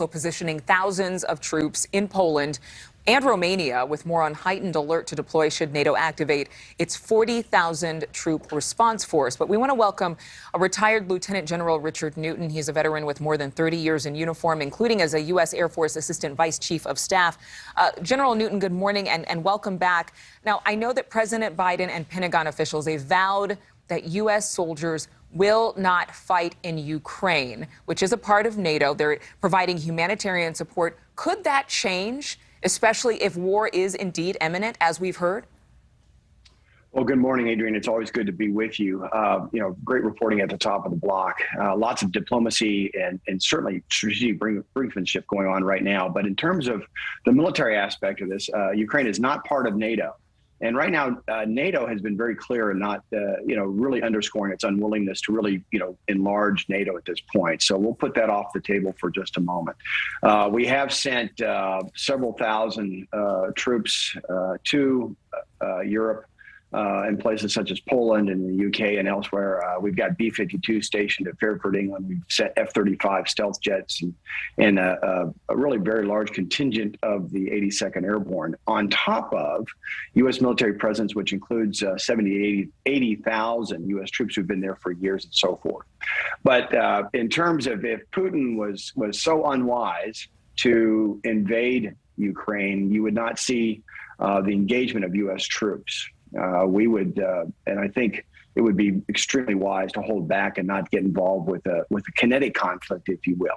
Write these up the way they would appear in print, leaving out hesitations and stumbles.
positioning thousands of troops in Poland and Romania, with more on heightened alert to deploy should NATO activate its 40,000 troop response force. But we want to welcome a retired Lieutenant General Richard Newton. He's a veteran with more than 30 years in uniform, including as a U.S. Air Force Assistant Vice Chief of Staff. General Newton, good morning and welcome back. Now, I know that President Biden and Pentagon officials, they vowed that U.S. soldiers will not fight in Ukraine, which is a part of NATO. They're providing humanitarian support. Could that change, especially if war is indeed imminent, as we've heard? Well, good morning, Adrienne. It's always good to be with you. Great reporting at the top of the block. Lots of diplomacy and certainly strategic brinkmanship going on right now. But in terms of the military aspect of this, Ukraine is not part of NATO. And right now, NATO has been very clear and not, really underscoring its unwillingness to really, enlarge NATO at this point. So we'll put that off the table for just a moment. We have sent several thousand troops to Europe in places such as Poland and the UK and elsewhere. We've got B-52 stationed at Fairford, England. We've sent F-35 stealth jets and a really very large contingent of the 82nd Airborne, on top of U.S. military presence, which includes 80,000 U.S. troops who've been there for years and so forth. But in terms of if Putin was so unwise to invade Ukraine, you would not see the engagement of U.S. troops. We would, and I think it would be extremely wise to hold back and not get involved with a kinetic conflict, if you will.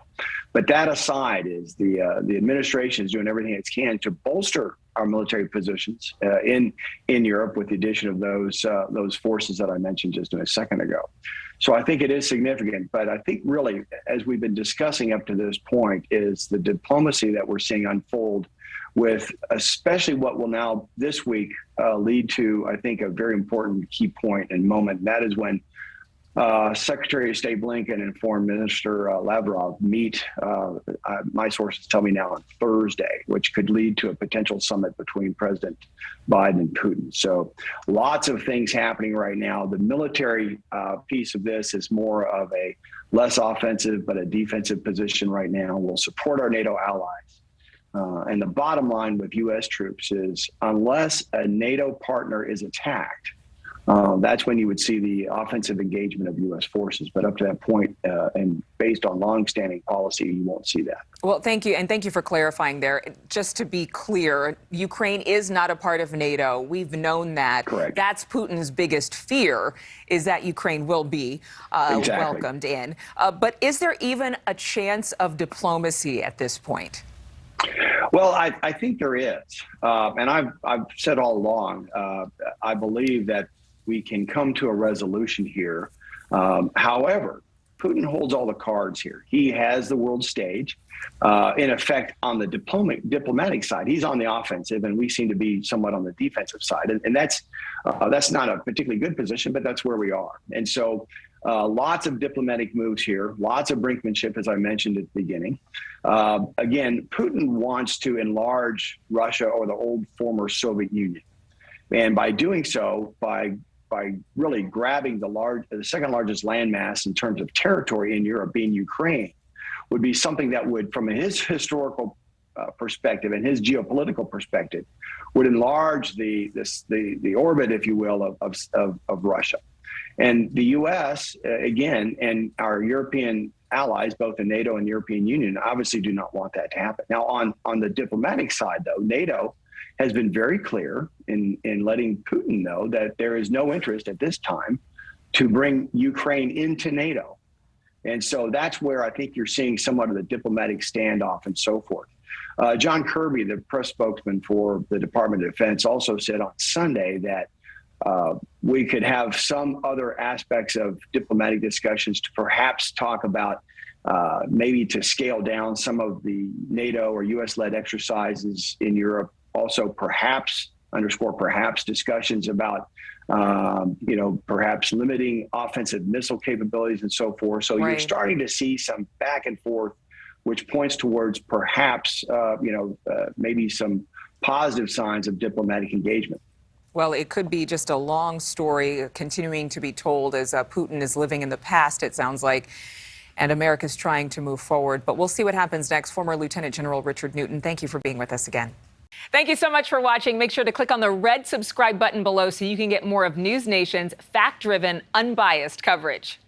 But that aside, is the administration is doing everything it can to bolster our military positions in Europe with the addition of those forces that I mentioned just a second ago. So I think it is significant. But I think really, as we've been discussing up to this point, is the diplomacy that we're seeing unfold, with especially what will now this week lead to, I think, a very important key point and moment. And that is when Secretary of State Blinken and Foreign Minister Lavrov meet, my sources tell me now, on Thursday, which could lead to a potential summit between President Biden and Putin. So lots of things happening right now. The military piece of this is more of a less offensive but a defensive position right now. We'll support our NATO allies. And the bottom line with U.S. troops is, unless a NATO partner is attacked, that's when you would see the offensive engagement of U.S. forces. But up to that point, and based on longstanding policy, you won't see that. Well, thank you. And thank you for clarifying there. Just to be clear, Ukraine is not a part of NATO. We've known that. Correct. That's Putin's biggest fear, is that Ukraine will be welcomed in. But is there even a chance of diplomacy at this point? Well, I think there is. And I've said all along, I believe that we can come to a resolution here. However, Putin holds all the cards here. He has the world stage. In effect, on the diplomatic side, he's on the offensive, and we seem to be somewhat on the defensive side. And that's not a particularly good position, but that's where we are. And so lots of diplomatic moves here, lots of brinkmanship, as I mentioned at the beginning. Again, Putin wants to enlarge Russia or the old former Soviet Union. And by doing so, by really grabbing the second largest landmass in terms of territory in Europe, being Ukraine, would be something that would, from his historical perspective and his geopolitical perspective, would enlarge the orbit, if you will, of Russia. And the U.S., again, and our European allies, both in NATO and the European Union, obviously do not want that to happen. Now, on the diplomatic side, though, NATO has been very clear in letting Putin know that there is no interest at this time to bring Ukraine into NATO. And so that's where I think you're seeing somewhat of the diplomatic standoff and so forth. John Kirby, the press spokesman for the Department of Defense, also said on Sunday that we could have some other aspects of diplomatic discussions to perhaps talk about maybe to scale down some of the NATO or U.S.-led exercises in Europe. Also, perhaps, underscore perhaps, discussions about, perhaps limiting offensive missile capabilities and so forth. So You're starting to see some back and forth, which points towards perhaps, maybe some positive signs of diplomatic engagement. Well, it could be just a long story continuing to be told as Putin is living in the past, it sounds like. and America's trying to move forward. But we'll see what happens next. Former Lieutenant General Richard Newton, thank you for being with us again. Thank you so much for watching. Make sure to click on the red subscribe button below so you can get more of NewsNation's fact-driven, unbiased coverage.